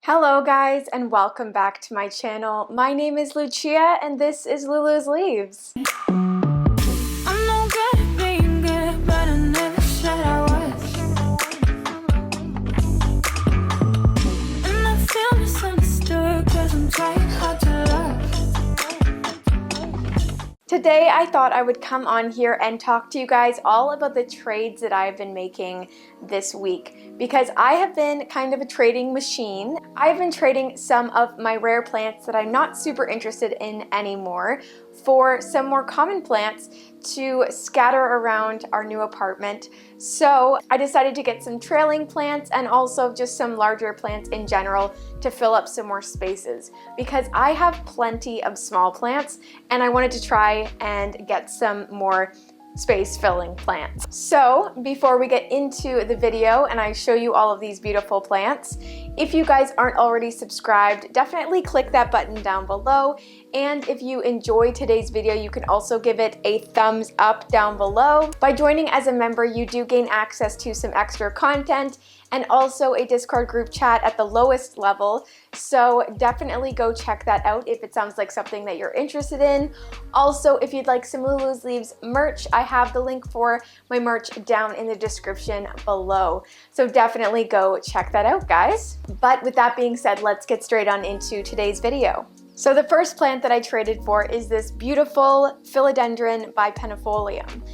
Hello guys and welcome back to my channel. My name is Lucia and this is Lulu's Leaves. I'm no good at being good, but I never said I was. And I feel misunderstood, cause I'm trying hard to love. Today I thought I would come on here and talk to you guys all about the trades that I've been making this week, because I have been kind of a trading machine. I've been trading some of my rare plants that I'm not super interested in anymore for some more common plants to scatter around our new apartment. So I decided to get some trailing plants and also just some larger plants in general to fill up some more spaces, because I have plenty of small plants and I wanted to try and get some more space filling plants. So before we get into the video and I show you all of these beautiful plants, if you guys aren't already subscribed, definitely click that button down below. And if you enjoyed today's video, you can also give it a thumbs up down below. By joining as a member, you do gain access to some extra content and also a Discord group chat at the lowest level. So definitely go check that out if it sounds like something that you're interested in. Also, if you'd like some Lulu's Leaves merch, I have the link for my merch down in the description below. So definitely go check that out, guys. But with that being said, let's get straight on into today's video. So the first plant that I traded for is this beautiful Philodendron bipinnatifolium.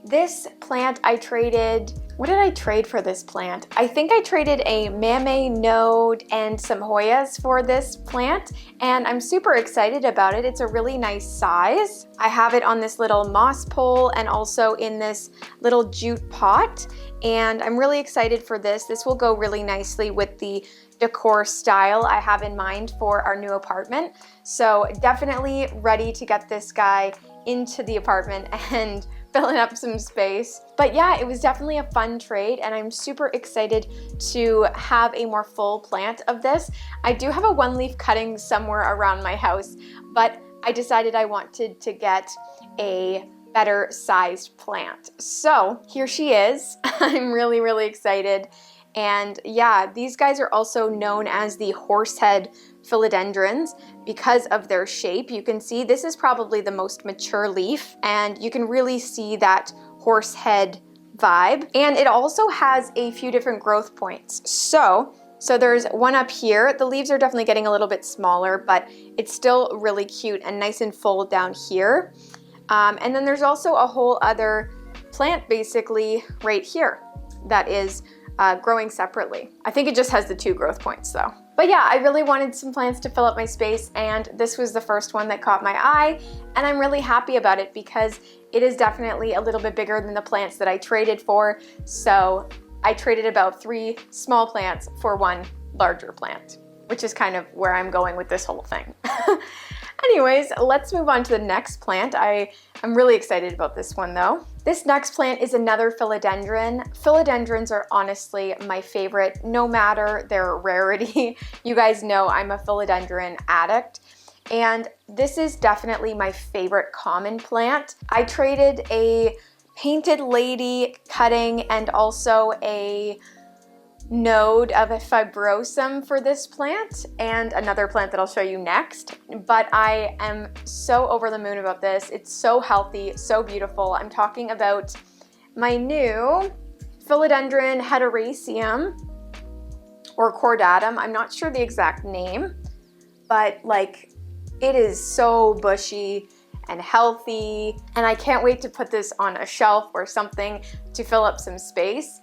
This plant I traded, what did I trade for this plant? I think I traded a Mame node and some Hoyas for this plant, and I'm super excited about it. It's a really nice size. I have it on this little moss pole and also in this little jute pot, and I'm really excited for this. This will go really nicely with the decor style I have in mind for our new apartment. So definitely ready to get this guy into the apartment and filling up some space. But yeah, it was definitely a fun trade and I'm super excited to have a more full plant of this. I do have a one leaf cutting somewhere around my house, but I decided I wanted to get a better sized plant. So here she is. I'm really excited. And yeah, these guys are also known as the horsehead philodendrons because of their shape. You can see this is probably the most mature leaf and you can really see that horsehead vibe. And it also has a few different growth points. So there's one up here. The leaves are definitely getting a little bit smaller, but it's still really cute and nice and full down here. And then there's also a whole other plant basically right here that is growing separately. I think it just has the two growth points though. But yeah, I really wanted some plants to fill up my space and this was the first one that caught my eye, and I'm really happy about it because it is definitely a little bit bigger than the plants that I traded for. So I traded about 3 small plants for 1 larger plant, which is kind of where I'm going with this whole thing. Anyways, let's move on to the next plant. I'm really excited about this one though. This next plant is another philodendron. Philodendrons are honestly my favorite, no matter their rarity. You guys know I'm a philodendron addict, and this is definitely my favorite common plant. I traded a painted lady cutting and also a node of a fibrosum for this plant and another plant that I'll show you next. But I am so over the moon about this. It's so healthy, so beautiful. I'm talking about my new Philodendron heteroecium or cordatum. I'm not sure the exact name, but like it is so bushy and healthy, and I can't wait to put this on a shelf or something to fill up some space.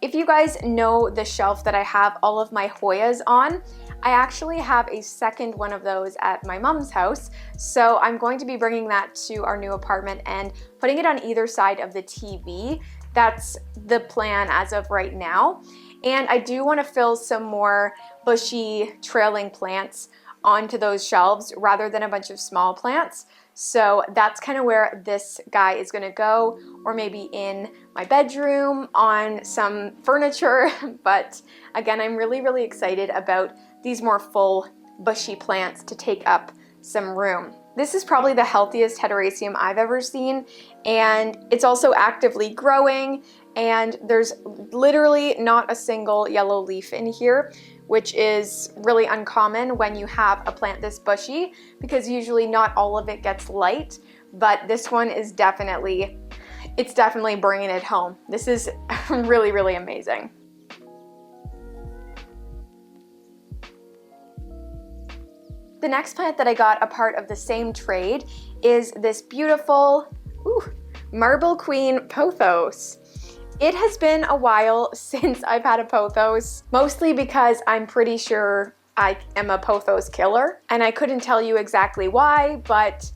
If you guys know the shelf that I have all of my Hoyas on, I actually have a second one of those at my mom's house. So I'm going to be bringing that to our new apartment and putting it on either side of the TV. That's the plan as of right now. And I do want to fill some more bushy trailing plants onto those shelves rather than a bunch of small plants. So that's kind of where this guy is going to go, or maybe in my bedroom on some furniture. But again, I'm really excited about these more full bushy plants to take up some room. This is probably the healthiest heteroecium I've ever seen, and it's also actively growing, and there's literally not a single yellow leaf in here, which is really uncommon when you have a plant this bushy, because usually not all of it gets light, but this one is definitely bringing it home. This is really, really amazing. The next plant that I got a part of the same trade is this beautiful Marble Queen pothos. It has been a while since I've had a pothos, mostly because I'm pretty sure I am a pothos killer, and I couldn't tell you exactly why, but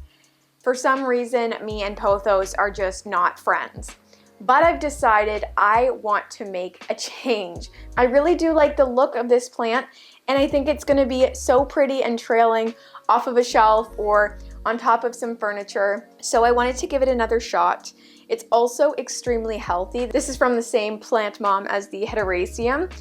for some reason, me and pothos are just not friends. But I've decided I want to make a change. I really do like the look of this plant, and I think it's gonna be so pretty and trailing off of a shelf or on top of some furniture. So I wanted to give it another shot. It's also extremely healthy. This is from the same plant mom as the Hederaceum,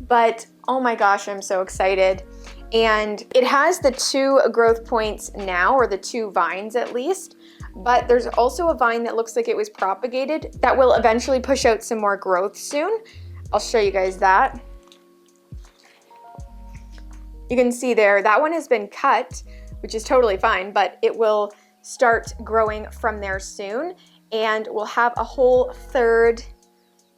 but oh my gosh, I'm so excited. And it has the 2 growth points now, or the 2 vines at least, but there's also a vine that looks like it was propagated that will eventually push out some more growth soon. I'll show you guys that. You can see there, that one has been cut, which is totally fine, but it will start growing from there soon, and we'll have a whole 3rd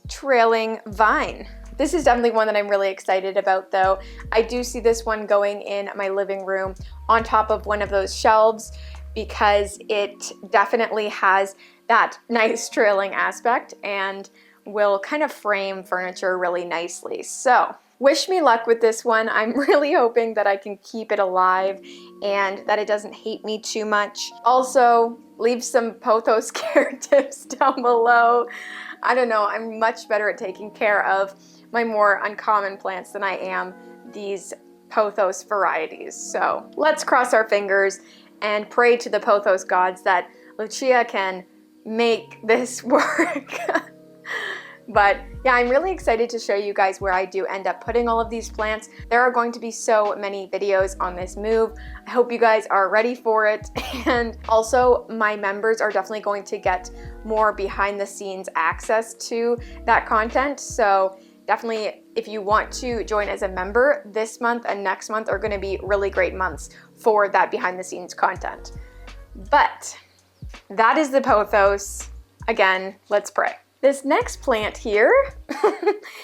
trailing vine. This is definitely one that I'm really excited about though. I do see this one going in my living room on top of one of those shelves because it definitely has that nice trailing aspect and will kind of frame furniture really nicely. So wish me luck with this one. I'm really hoping that I can keep it alive and that it doesn't hate me too much. Also, leave some pothos care tips down below. I don't know, I'm much better at taking care of my more uncommon plants than I am these pothos varieties. So let's cross our fingers and pray to the pothos gods that Lucia can make this work. But yeah, I'm really excited to show you guys where I do end up putting all of these plants. There are going to be so many videos on this move. I hope you guys are ready for it. And also my members are definitely going to get more behind the scenes access to that content. So definitely, if you want to join as a member, this month and next month are going to be really great months for that behind the scenes content. But that is the pothos. Again, let's pray. This next plant here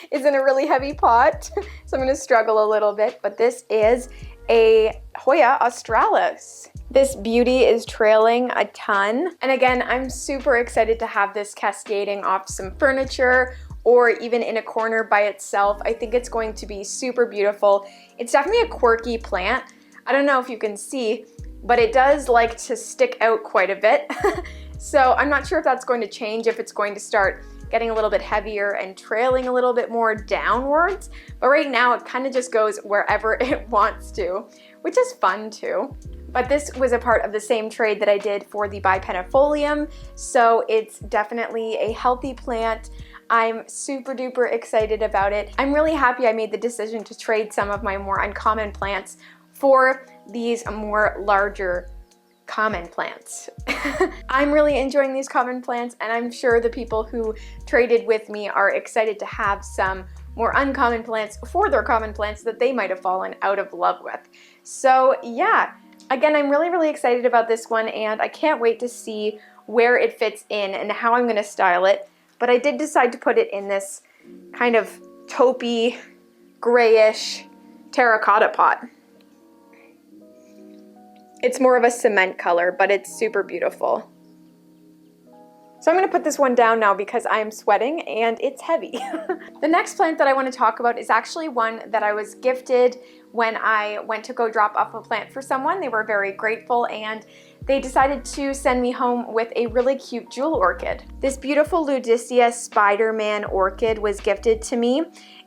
is in a really heavy pot, so I'm going to struggle a little bit, but this is a Hoya australis. This beauty is trailing a ton, and again, I'm super excited to have this cascading off some furniture or even in a corner by itself. I think it's going to be super beautiful. It's definitely a quirky plant. I don't know if you can see, but it does like to stick out quite a bit. So I'm not sure if that's going to change, if it's going to start getting a little bit heavier and trailing a little bit more downwards. But right now it kind of just goes wherever it wants to, which is fun too. But this was a part of the same trade that I did for the bipinnatifolium, so it's definitely a healthy plant. I'm super duper excited about it. I'm really happy I made the decision to trade some of my more uncommon plants for these more larger common plants. I'm really enjoying these common plants, and I'm sure the people who traded with me are excited to have some more uncommon plants for their common plants that they might have fallen out of love with. So yeah, again, I'm really excited about this one, and I can't wait to see where it fits in and how I'm going to style it. But I did decide to put it in this kind of taupey, grayish terracotta pot. It's more of a cement color, but it's super beautiful. So I'm going to put this one down now because I'm sweating and it's heavy. The next plant that I want to talk about is actually one that I was gifted when I went to go drop off a plant for someone. They were very grateful and they decided to send me home with a really cute jewel orchid. This beautiful Ludicea Spider-Man orchid was gifted to me,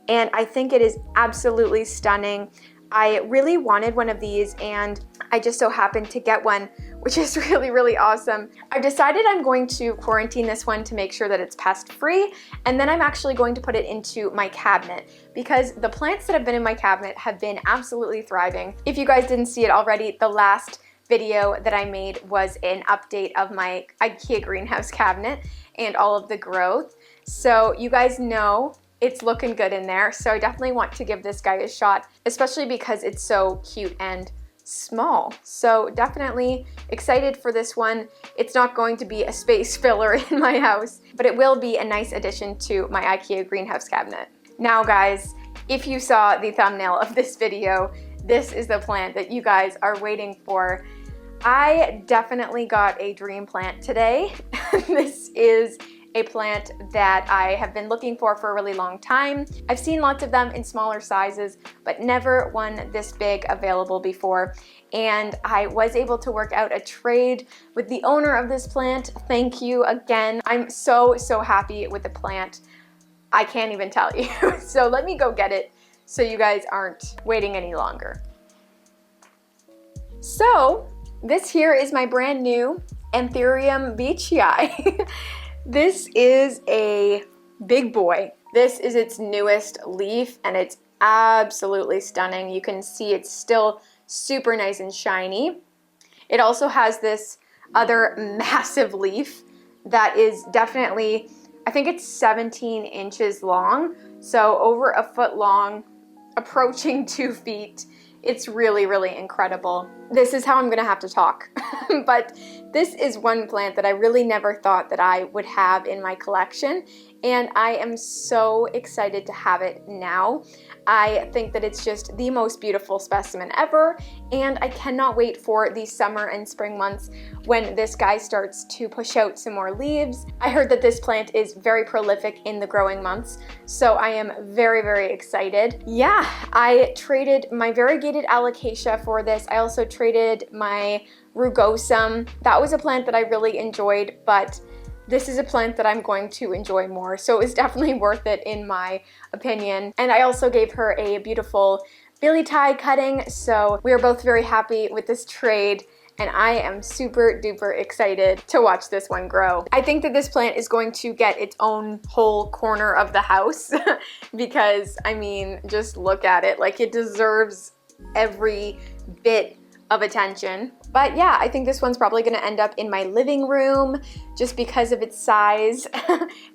and I think it is absolutely stunning. I really wanted one of these and I just so happened to get one, which is really awesome. I've decided I'm going to quarantine this one to make sure that it's pest free, and then I'm actually going to put it into my cabinet because the plants that have been in my cabinet have been absolutely thriving. If you guys didn't see it already, the last video that I made was an update of my IKEA greenhouse cabinet and all of the growth. So you guys know it's looking good in there. So I definitely want to give this guy a shot, especially because it's so cute and small. So definitely excited for this one. It's not going to be a space filler in my house, but it will be a nice addition to my IKEA greenhouse cabinet. Now guys, if you saw the thumbnail of this video, this is the plant that you guys are waiting for. I definitely got a dream plant today. This is a plant that I have been looking for a really long time. I've seen lots of them in smaller sizes, but never one this big available before. And I was able to work out a trade with the owner of this plant. Thank you again. I'm so happy with the plant. I can't even tell you. So let me go get it so you guys aren't waiting any longer. So this here is my brand new Anthurium beechii. This is a big boy. This is its newest leaf and it's absolutely stunning. You can see it's still super nice and shiny. It also has this other massive leaf that is definitely, I think it's 17 inches long, so over a foot long, approaching 2 feet. It's really incredible. This is how I'm gonna have to talk. But this is one plant that I really never thought that I would have in my collection, and I am so excited to have it now. I think that it's just the most beautiful specimen ever, and I cannot wait for the summer and spring months when this guy starts to push out some more leaves. I heard that this plant is very prolific in the growing months, so I am very excited. Yeah, I traded my variegated alocasia for this. I also traded my rugosum. That was a plant that I really enjoyed, but this is a plant that I'm going to enjoy more, so it was definitely worth it in my opinion. And I also gave her a beautiful billy tie cutting, so we are both very happy with this trade, and I am super duper excited to watch this one grow. I think that this plant is going to get its own whole corner of the house because, I mean, just look at it. Like, it deserves every bit of attention. But yeah, I think this one's probably gonna end up in my living room just because of its size.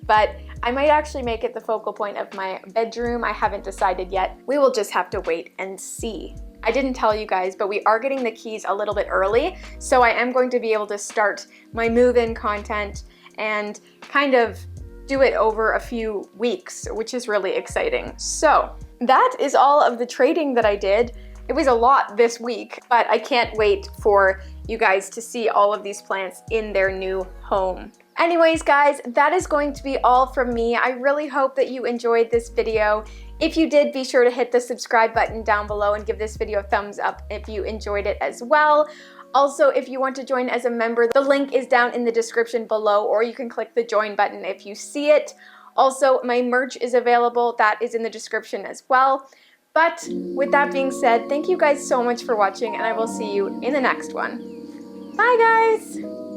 But I might actually make it the focal point of my bedroom. I haven't decided yet. We will just have to wait and see. I didn't tell you guys, but we are getting the keys a little bit early, so I am going to be able to start my move-in content and kind of do it over a few weeks, which is really exciting. So that is all of the trading that I did. It was a lot this week, but I can't wait for you guys to see all of these plants in their new home. Anyways, guys, that is going to be all from me. I really hope that you enjoyed this video. If you did, be sure to hit the subscribe button down below and give this video a thumbs up if you enjoyed it as well. Also, if you want to join as a member, the link is down in the description below, or you can click the join button if you see it. Also, my merch is available. That is in the description as well. But with that being said, thank you guys so much for watching, and I will see you in the next one. Bye, guys!